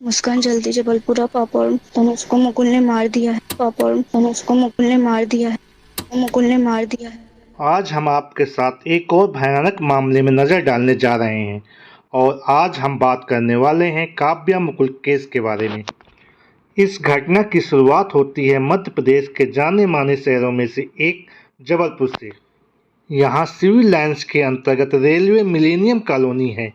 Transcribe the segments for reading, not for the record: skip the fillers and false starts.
मुस्कान जल्दी जबलपुरा पापड़ तनुज को मुकुल ने मार दिया है। पापड़ तनुज को मुकुल ने मार दिया है। मुकुल ने मार दिया है। आज हम आपके साथ एक और भयानक मामले में नज़र डालने जा रहे हैं और आज हम बात करने वाले हैं काव्या मुकुल केस के बारे में। इस घटना की शुरुआत होती है मध्य प्रदेश के जाने माने शहरों में से एक जबलपुर से। यहाँ सिविल लाइंस के अंतर्गत रेलवे मिलेनियम कॉलोनी है।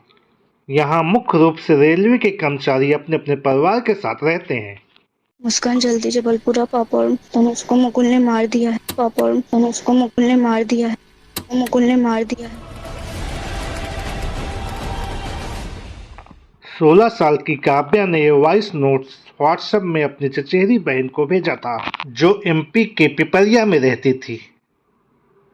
यहाँ मुख्य रूप से रेलवे के कर्मचारी अपने अपने परिवार के साथ रहते हैं। मुस्कान जल्दी जबलपुरा पापड़ तनुज को मुकुल ने मार दिया है। पापड़ तनुज को मुकुल ने मार दिया है। मुकुल ने मार दिया है। 16 साल की काव्या ने ये वॉइस नोट्स व्हाट्सएप में अपनी चचेरी बहन को भेजा था, जो एमपी के पिपरिया में रहती थी।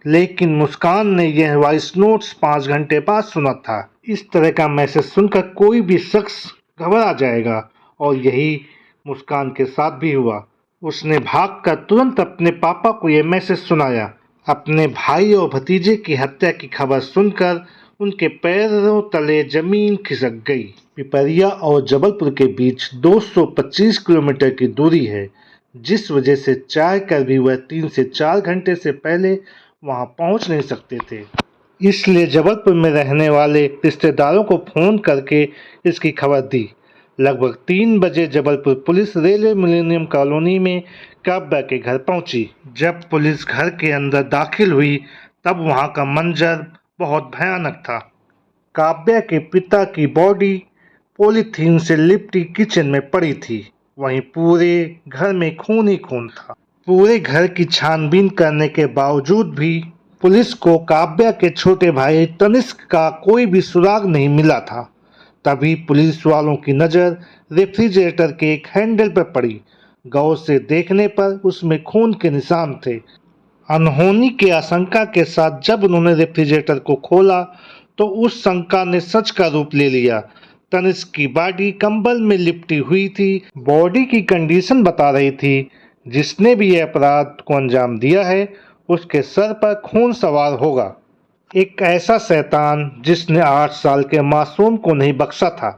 लेकिन मुस्कान ने यह वॉइस नोट्स 5 घंटे बाद सुना था। इस तरह का मैसेज सुनकर कोई भी शख्स घबरा जाएगा और यही मुस्कान के साथ भी हुआ। उसने भागकर तुरंत अपने पापा को यह मैसेज सुनाया। अपने भाई और भतीजे की हत्या की खबर सुनकर उनके पैरों तले जमीन खिसक गई। पिपरिया और जबलपुर के बीच 225 किलोमीटर की दूरी है, जिस वजह से चाह कर भी वह 3 से 4 घंटे से पहले वहां पहुंच नहीं सकते थे। इसलिए जबलपुर में रहने वाले रिश्तेदारों को फोन करके इसकी खबर दी। लगभग 3 बजे Jabalpur police railway millennium colony में काव्या के घर पहुंची। जब पुलिस घर के अंदर दाखिल हुई तब वहां का मंजर बहुत भयानक था। काव्या के पिता की बॉडी पॉलीथीन से लिपटी किचन में पड़ी थी। वहीं पूरे घर में खून ही खून था। पूरे घर की छानबीन करने के बावजूद भी पुलिस को काव्या के छोटे भाई तनिष्क का कोई भी सुराग नहीं मिला था। तभी पुलिस वालों की नज़र रेफ्रिजरेटर के एक हैंडल पर पड़ी। गौर से देखने पर उसमें खून के निशान थे। अनहोनी की आशंका के साथ जब उन्होंने रेफ्रिजरेटर को खोला तो उस शंका ने सच का रूप ले लिया। तनिष्क की बॉडी कंबल में लिपटी हुई थी। बॉडी की कंडीशन बता रही थी जिसने भी यह अपराध को अंजाम दिया है उसके सर पर खून सवार होगा। एक ऐसा शैतान जिसने 8 साल के मासूम को नहीं बख्शा था।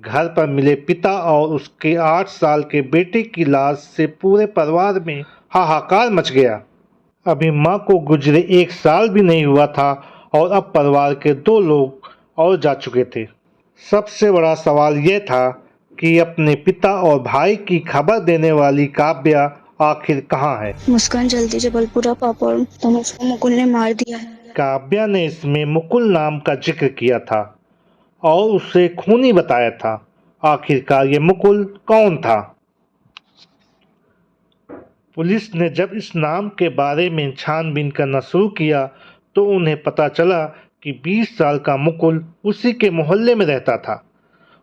घर पर मिले पिता और उसके 8 साल के बेटे की लाश से पूरे परिवार में हाहाकार मच गया। अभी माँ को गुजरे 1 साल भी नहीं हुआ था और अब परिवार के 2 लोग और जा चुके थे। सबसे बड़ा सवाल यह था कि अपने पिता और भाई की खबर देने वाली काव्या आखिर कहाँ है। मुस्कान जल्दी जबलपुरा पापड़ तनुज को मुकुल ने मार दिया है। काव्या ने इसमें मुकुल नाम का जिक्र किया था और उसे खूनी बताया था। आखिरकार ये मुकुल कौन था? पुलिस ने जब इस नाम के बारे में छानबीन करना शुरू किया तो उन्हें पता चला कि 20 साल का मुकुल उसी के मोहल्ले में रहता था।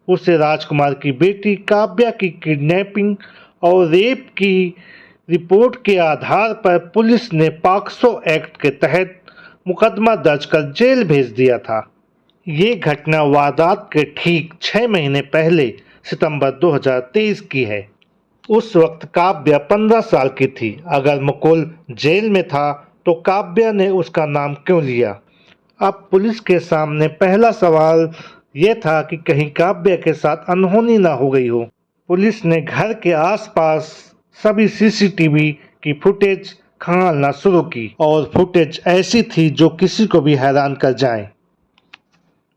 उसे राजकुमार की बेटी काव्या की किडनैपिंग और रेप की रिपोर्ट के आधार पर पुलिस ने पॉक्सो एक्ट के तहत मुकदमा दर्ज कर जेल भेज दिया था। ये घटना वारदात के ठीक 6 महीने पहले सितंबर 2023 की है। उस वक्त काव्या 15 साल की थी। अगर मुकुल जेल में था तो काव्या ने उसका नाम क्यों लिया? अब पुलिस के सामने पहला सवाल यह था कि कहीं काव्या के साथ अनहोनी ना हो गई हो। पुलिस ने घर के आसपास सभी सीसीटीवी की फुटेज खंगालना शुरू की और फुटेज ऐसी थी जो किसी को भी हैरान कर जाए।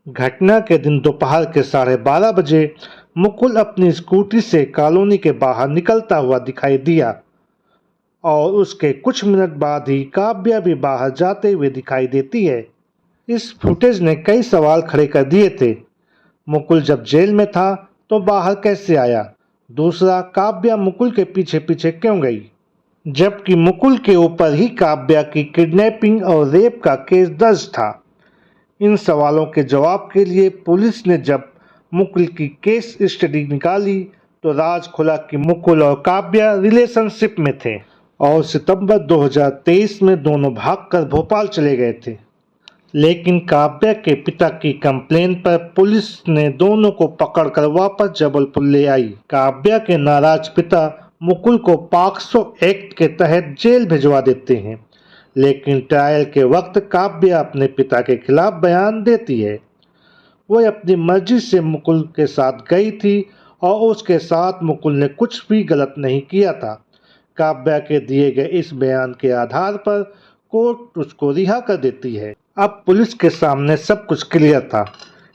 घटना के दिन दोपहर के 12:30 बजे मुकुल अपनी स्कूटी से कॉलोनी के बाहर निकलता हुआ दिखाई दिया और उसके कुछ मिनट बाद ही काव्या भी बाहर जाते हुए दिखाई देती है। इस फुटेज ने कई सवाल खड़े कर दिए थे। मुकुल जब जेल में था तो बाहर कैसे आया? दूसरा, काव्या मुकुल के पीछे पीछे क्यों गई, जबकि मुकुल के ऊपर ही काव्या की किडनैपिंग और रेप का केस दर्ज था? इन सवालों के जवाब के लिए पुलिस ने जब मुकुल की केस स्टडी निकाली तो राज खुला कि मुकुल और काव्या रिलेशनशिप में थे और सितंबर 2023 में दोनों भागकर भोपाल चले गए थे। लेकिन काव्या के पिता की कंप्लेन पर पुलिस ने दोनों को पकड़कर वापस जबलपुर ले आई। काव्या के नाराज पिता मुकुल को पॉक्सो एक्ट के तहत जेल भिजवा देते हैं, लेकिन ट्रायल के वक्त काव्या अपने पिता के खिलाफ बयान देती है। वह अपनी मर्जी से मुकुल के साथ गई थी और उसके साथ मुकुल ने कुछ भी गलत नहीं किया था। काव्या के दिए गए इस बयान के आधार पर कोर्ट उसको रिहा कर देती है। अब पुलिस के सामने सब कुछ क्लियर था।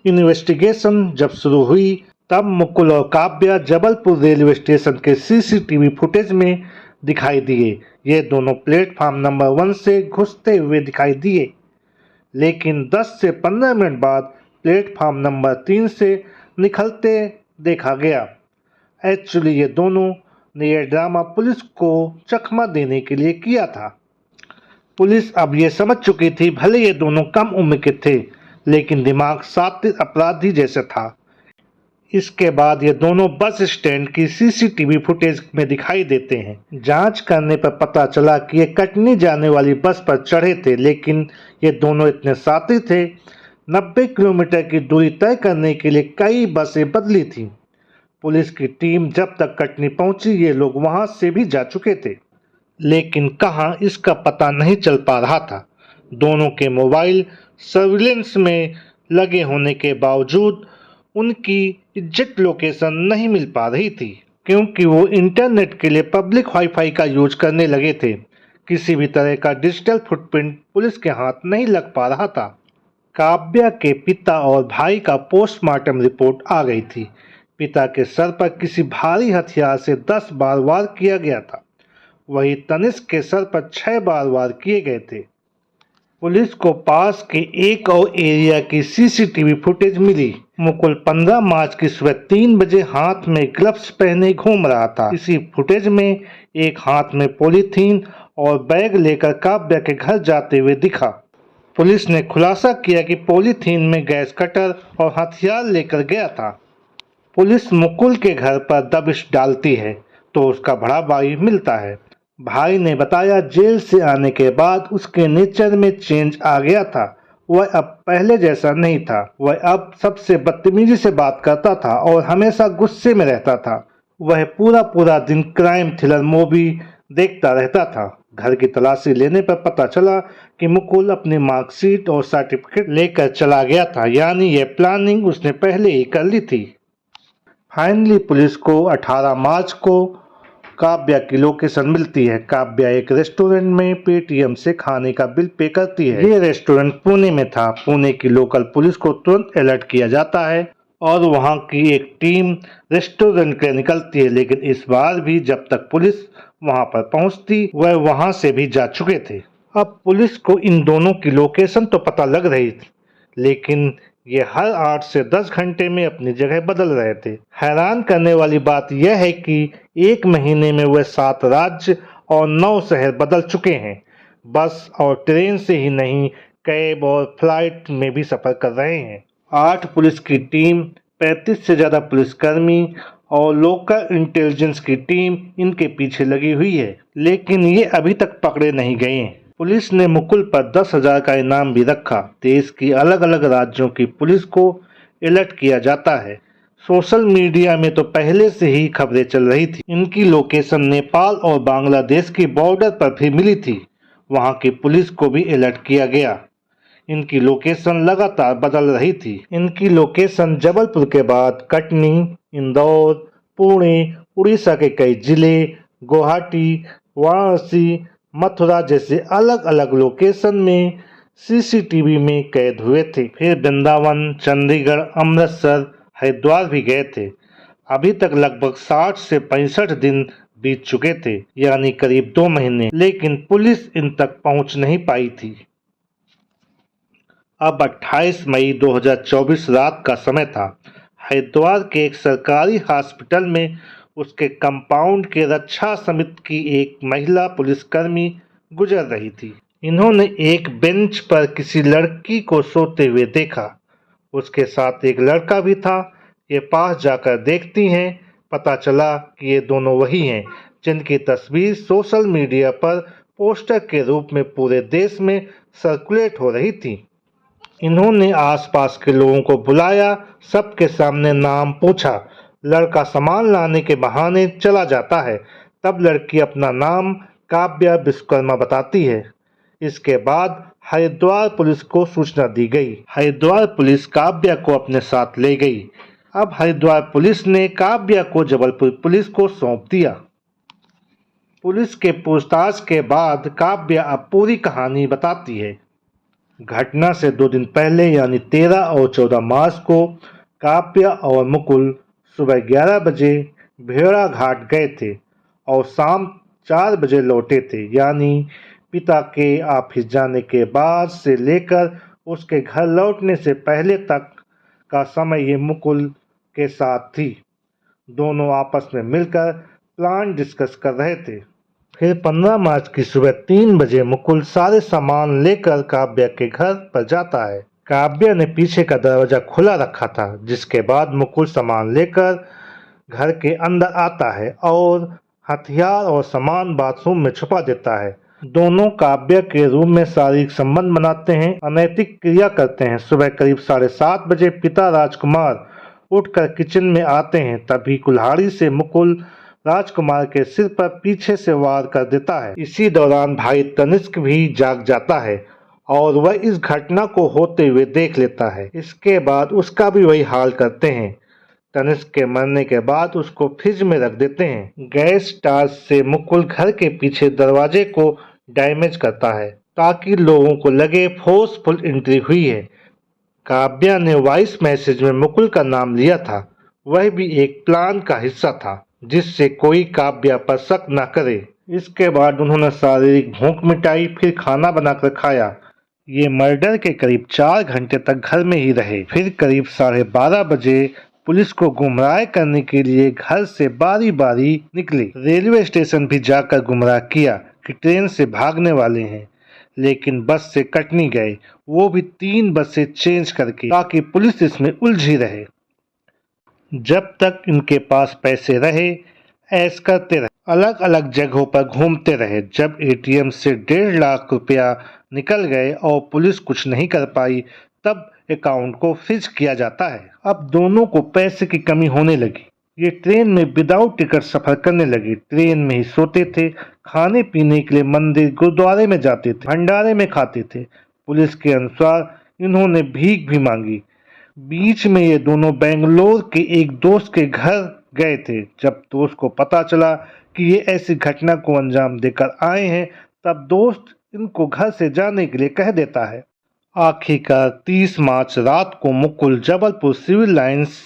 इन्वेस्टिगेशन जब शुरू हुई तब मुकुल और काव्या जबलपुर रेलवे स्टेशन के सीसीटीवी फुटेज में दिखाई दिए। ये दोनों प्लेटफॉर्म नंबर 1 से घुसते हुए दिखाई दिए, लेकिन 10 से 15 मिनट बाद प्लेटफॉर्म नंबर 3 से निकलते देखा गया। एक्चुअली ये दोनों ने यह ड्रामा पुलिस को चकमा देने के लिए किया था। पुलिस अब ये समझ चुकी थी, भले ये दोनों कम उम्र के थे, लेकिन दिमाग शातिर अपराधी जैसे था। इसके बाद ये दोनों बस स्टैंड की सीसीटीवी फुटेज में दिखाई देते हैं। जांच करने पर पता चला कि ये कटनी जाने वाली बस पर चढ़े थे, लेकिन ये दोनों इतने शातिर थे, 90 किलोमीटर की दूरी तय करने के लिए कई बसें बदली थी। पुलिस की टीम जब तक कटनी पहुंची ये लोग वहां से भी जा चुके थे, लेकिन कहां इसका पता नहीं चल पा रहा था। दोनों के मोबाइल सर्विलेंस में लगे होने के बावजूद उनकी एग्जैक्ट लोकेशन नहीं मिल पा रही थी, क्योंकि वो इंटरनेट के लिए पब्लिक वाईफाई का यूज करने लगे थे। किसी भी तरह का डिजिटल फुटप्रिंट पुलिस के हाथ नहीं लग पा रहा था। काव्या के पिता और भाई का पोस्टमार्टम रिपोर्ट आ गई थी। पिता के सर पर किसी भारी हथियार से 10 बार वार किया गया था, वही तनिष्क के सर पर 6 बार वार किए गए थे। पुलिस को पास के एक और एरिया की सीसीटीवी फुटेज मिली। मुकुल 15 मार्च की सुबह 3 बजे हाथ में ग्लव्स पहने घूम रहा था। इसी फुटेज में एक हाथ में पॉलीथीन और बैग लेकर काव्या के घर जाते हुए दिखा। पुलिस ने खुलासा किया कि पॉलीथीन में गैस कटर और हथियार लेकर गया था। पुलिस मुकुल के घर पर दबिश डालती है तो उसका बड़ा भाई मिलता है। भाई ने बताया जेल से आने के बाद उसके नेचर में चेंज आ गया था। वह अब पहले जैसा नहीं था। वह अब सबसे बदतमीजी से बात करता था और हमेशा गुस्से में रहता था। वह पूरा पूरा दिन क्राइम थ्रिलर मूवी देखता रहता था। घर की तलाशी लेने पर पता चला कि मुकुल अपनी मार्कशीट और सर्टिफिकेट लेकर चला गया था, यानी यह प्लानिंग उसने पहले ही कर ली थी। फाइनली पुलिस को 18 मार्च को काव्या की लोकेशन मिलती है। काव्या एक रेस्टोरेंट में पेटीएम से खाने का बिल पे करती है। ये रेस्टोरेंट पुणे में था। पुणे की लोकल पुलिस को तुरंत अलर्ट किया जाता है और वहां की एक टीम रेस्टोरेंट के निकलती है, लेकिन इस बार भी जब तक पुलिस वहां पर पहुंचती वह वहां से भी जा चुके थे। अब पुलिस को इन दोनों की लोकेशन तो पता लग रही थी, लेकिन ये हर 8 से 10 घंटे में अपनी जगह बदल रहे थे। हैरान करने वाली बात यह है कि एक महीने में वह 7 राज्य और 9 शहर बदल चुके हैं। बस और ट्रेन से ही नहीं, कैब और फ्लाइट में भी सफर कर रहे हैं। 8 पुलिस की टीम, 35 से ज्यादा पुलिसकर्मी और लोकल इंटेलिजेंस की टीम इनके पीछे लगी हुई है, लेकिन ये अभी तक पकड़े नहीं गए। पुलिस ने मुकुल पर 10,000 का इनाम भी रखा। देश की अलग अलग राज्यों की पुलिस को अलर्ट किया जाता है। सोशल मीडिया में तो पहले से ही खबरें चल रही थी। इनकी लोकेशन नेपाल और बांग्लादेश की बॉर्डर पर भी मिली थी। वहां की पुलिस को भी अलर्ट किया गया। इनकी लोकेशन लगातार बदल रही थी। इनकी लोकेशन जबलपुर के बाद कटनी, इंदौर, पुणे, उड़ीसा के कई जिले, गुवाहाटी, वाराणसी, मथुरा जैसे अलग अलग लोकेशन में सीसीटीवी में कैद हुए थे। फिर वृंदावन, चंडीगढ़, अमृतसर, हरिद्वार भी गए थे। अभी तक लगभग 60 से 65 दिन बीत चुके थे, यानी करीब 2 महीने, लेकिन पुलिस इन तक पहुंच नहीं पाई थी। अब 28 मई 2024 रात का समय था। हरिद्वार के एक सरकारी हॉस्पिटल में उसके कंपाउंड के रक्षा समिति की एक महिला पुलिसकर्मी गुजर रही थी। इन्होंने एक बेंच पर किसी लड़की को सोते हुए देखा। उसके साथ एक लड़का भी था। ये पास जाकर देखती हैं। पता चला कि ये दोनों वही हैं जिनकी तस्वीर सोशल मीडिया पर पोस्टर के रूप में पूरे देश में सर्कुलेट हो रही थी। इन्होंने आसपास के लोगों को बुलाया, सबके सामने नाम पूछा। लड़का सामान लाने के बहाने चला जाता है। तब लड़की अपना नाम काव्या विश्वकर्मा बताती है। इसके बाद हरिद्वार पुलिस को सूचना दी गई। हरिद्वार पुलिस काव्या को अपने साथ ले गई। अब हरिद्वार पुलिस ने काव्या को जबलपुर पुलिस को सौंप दिया। पुलिस के पूछताछ के बाद काव्या अब पूरी कहानी बताती है। घटना से 2 दिन पहले यानी 13 और 14 मार्च को काव्या और मुकुल सुबह 11 बजे भेड़ा घाट गए थे और शाम 4 बजे लौटे थे, यानी पिता के ऑफिस जाने के बाद से लेकर उसके घर लौटने से पहले तक का समय ये मुकुल के साथ थी। दोनों आपस में मिलकर प्लान डिस्कस कर रहे थे। फिर 15 मार्च की सुबह 3 बजे मुकुल सारे सामान लेकर काव्या के घर पर जाता है। काव्या ने पीछे का दरवाजा खुला रखा था, जिसके बाद मुकुल सामान लेकर घर के अंदर आता है और हथियार और सामान बाथरूम में छुपा देता है। दोनों काव्या के रूम में शारीरिक संबंध बनाते हैं, अनैतिक क्रिया करते हैं। सुबह करीब 7:30 बजे पिता राजकुमार उठकर किचन में आते हैं, तभी कुल्हाड़ी से मुकुल राजकुमार के सिर पर पीछे से वार कर देता है। इसी दौरान भाई तनिष्क भी जाग जाता है और वह इस घटना को होते हुए देख लेता है। इसके बाद उसका भी वही हाल करते हैं। तनिष्क के मरने के बाद उसको फ्रिज में रख देते हैं। गैस टार्च से मुकुल घर के पीछे दरवाजे को डैमेज करता है ताकि लोगों को लगे फोर्सफुल एंट्री हुई है। काव्या ने वॉइस मैसेज में मुकुल का नाम लिया था, वह भी एक प्लान का हिस्सा था जिससे कोई काव्या पर शक न करे। इसके बाद उन्होंने शारीरिक भूख मिटाई, फिर खाना बनाकर खाया। ये मर्डर के करीब 4 घंटे तक घर में ही रहे। फिर करीब 12:30 बजे पुलिस को गुमराह करने के लिए घर से बारी बारी निकले। रेलवे स्टेशन भी जाकर गुमराह किया कि ट्रेन से भागने वाले हैं, लेकिन बस से कट नहीं गए, वो भी 3 बसें चेंज करके, ताकि पुलिस इसमें उलझी रहे। जब तक इनके पास पैसे रहे ऐश करते रहे, अलग अलग जगहों पर घूमते रहे। जब एटीएम से 1.5 लाख रुपया निकल गए और पुलिस कुछ नहीं कर पाई, तब अकाउंट को फ्रीज किया जाता है। अब दोनों को पैसे की कमी होने लगी। ये ट्रेन में विदाउट टिकट सफर करने लगे, ट्रेन में ही सोते थे, खाने पीने के लिए मंदिर गुरुद्वारे में जाते थे, भंडारे में खाते थे। पुलिस के अनुसार इन्होंने भीख भी मांगी। बीच में ये दोनों बेंगलोर के एक दोस्त के घर गए थे। जब दोस्त को पता चला कि ये ऐसी घटना को अंजाम देकर आए हैं, तब दोस्त इनको घर से जाने के लिए कह देता है। आखिरकार 30 मार्च रात को Mukul Jabalpur civil lines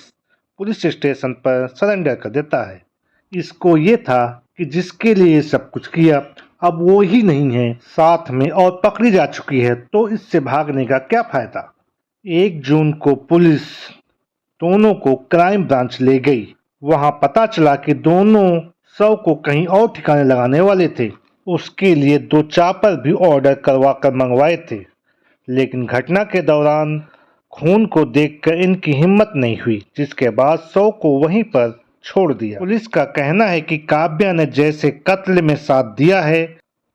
police station पर सरेंडर कर देता है। इसको ये था कि जिसके लिए सब कुछ किया अब वो ही नहीं है साथ में और पकड़ी जा चुकी है, तो इससे भागने का क्या फायदा। 1 जून को पुलिस दोनों को क्राइम ब्रांच ले गई। वहां पता चला कि दोनों शव को कहीं और ठिकाने लगाने वाले थे। उसके लिए 2 चापर भी ऑर्डर करवा कर मंगवाए थे, लेकिन घटना के दौरान खून को देखकर इनकी हिम्मत नहीं हुई, जिसके बाद शव को वहीं पर छोड़ दिया। पुलिस का कहना है कि काव्या ने जैसे कत्ल में साथ दिया है,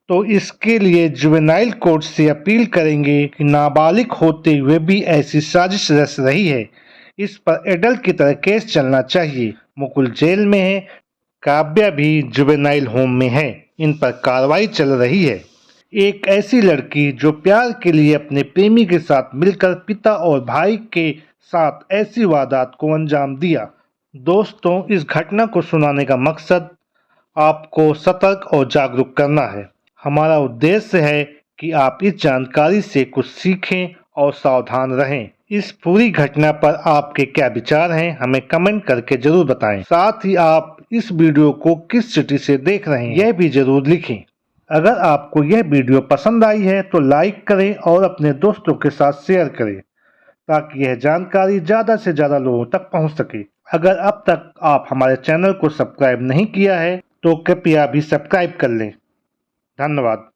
तो इसके लिए जुवेनाइल कोर्ट से अपील करेंगे कि नाबालिग होते हुए भी ऐसी साजिश रच रही है। इस पर एडल्ट की तरह केस चलना चाहिए। मुकुल जेल में है, काव्या भी जुवेनाइल होम में है। इन पर कार्रवाई चल रही है। एक ऐसी लड़की जो प्यार के लिए अपने प्रेमी के साथ मिलकर पिता और भाई के साथ ऐसी वारदात को अंजाम दिया। दोस्तों, इस घटना को सुनाने का मकसद आपको सतर्क और जागरूक करना है। हमारा उद्देश्य है कि आप इस जानकारी से कुछ सीखें और सावधान रहें। इस पूरी घटना पर आपके क्या विचार हैं, हमें कमेंट करके जरूर बताएं। साथ ही आप इस वीडियो को किस सिटी से देख रहे हैं, यह भी जरूर लिखें। अगर आपको यह वीडियो पसंद आई है तो लाइक करें और अपने दोस्तों के साथ शेयर करें, ताकि यह जानकारी ज़्यादा से ज़्यादा लोगों तक पहुंच सके। अगर अब तक आप हमारे चैनल को सब्सक्राइब नहीं किया है तो कृपया भी सब्सक्राइब कर लें। धन्यवाद।